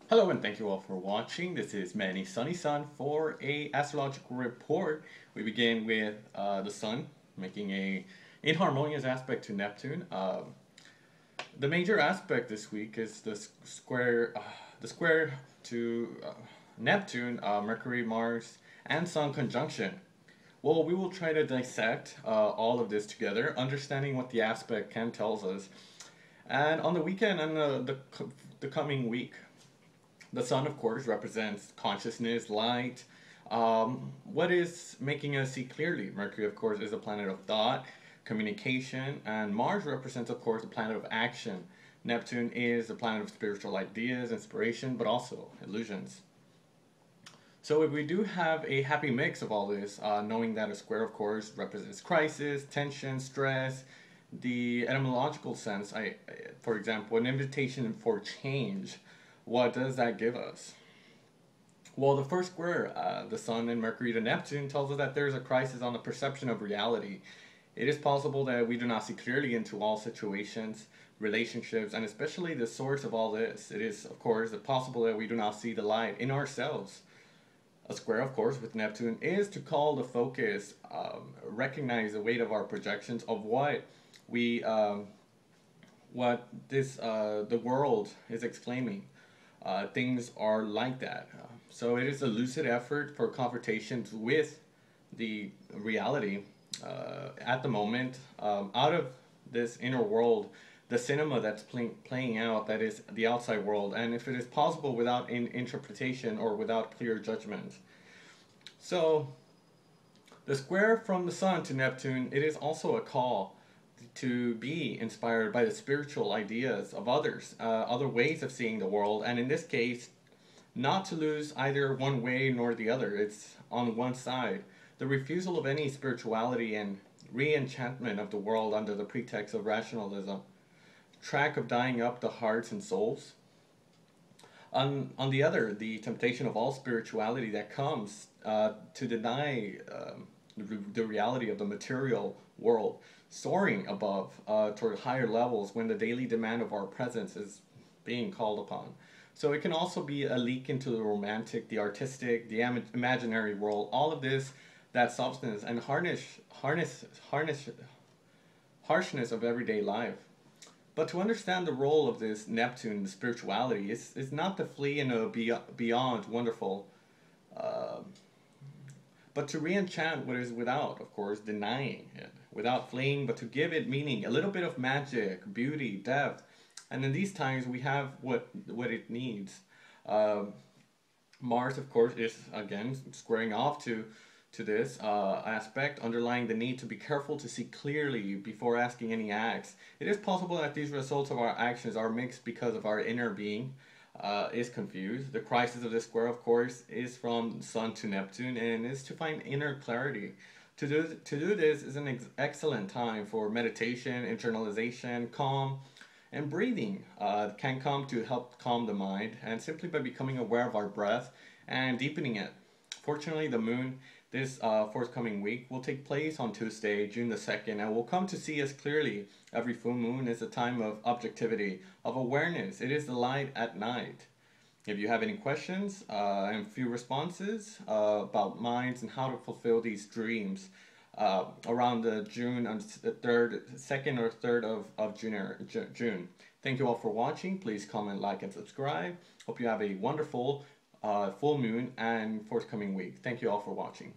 Hello and thank you all for watching. This is Manny Sunny Sun for a astrological report. We begin with the Sun making a inharmonious aspect to Neptune. The major aspect this week is the square to Neptune, Mercury, Mars, and Sun conjunction. Well, we will try to dissect all of this together, understanding what the aspect can tells us. And on the weekend and the coming week, the sun, of course, represents consciousness, light, what is making us see clearly. Mercury, of course, is a planet of thought, communication, and Mars represents, of course, the planet of action. Neptune is the planet of spiritual ideas, inspiration, but also illusions. So if we do have a happy mix of all this, knowing that a square, of course, represents crisis, tension, stress, the etymological sense, for example, an invitation for change, what does that give us? Well, the first square, the Sun and Mercury to Neptune, tells us that there is a crisis on the perception of reality. It is possible that we do not see clearly into all situations, relationships, and especially the source of all this. It is, of course, possible that we do not see the light in ourselves. A square, of course, with Neptune is to call the focus, recognize the weight of our projections of the world is exclaiming. Things are like that. So it is a lucid effort for confrontations with the reality at the moment, out of this inner world, the cinema that's playing out, that is the outside world, and if it is possible without interpretation or without clear judgment. So the square from the Sun to Neptune, it is also a call to be inspired by the spiritual ideas of others, other ways of seeing the world, and in this case, not to lose either one way nor the other. It's on one side. The refusal of any spirituality and re-enchantment of the world under the pretext of rationalism, track of dyeing up the hearts and souls. On the other, the temptation of all spirituality that comes to deny the reality of the material world, soaring above toward higher levels when the daily demand of our presence is being called upon. So it can also be a leak into the romantic, the artistic, the imaginary world. All of this, that substance and harshness of everyday life. But to understand the role of this Neptune, the spirituality, is not to flee in a beyond wonderful, but to re-enchant what is without, of course, denying it, without fleeing, but to give it meaning, a little bit of magic, beauty, depth. And in these times, we have what it needs. Mars, of course, is, again, squaring off to this aspect, underlying the need to be careful to see clearly before asking any acts. It is possible that these results of our actions are mixed because of our inner being is confused. The crisis of this square, of course, is from Sun to Neptune and is to find inner clarity. To do this is an excellent time for meditation, internalization, calm, and breathing can come to help calm the mind, and simply by becoming aware of our breath and deepening it. Fortunately, the moon this forthcoming week will take place on Tuesday, June the 2nd, and will come to see us clearly. Every full moon is a time of objectivity, of awareness. It is the light at night. If you have any questions and a few responses about minds and how to fulfill these dreams around the June on the 2nd or 3rd of June. Thank you all for watching. Please comment, like, and subscribe. Hope you have a wonderful full moon and forthcoming week. Thank you all for watching.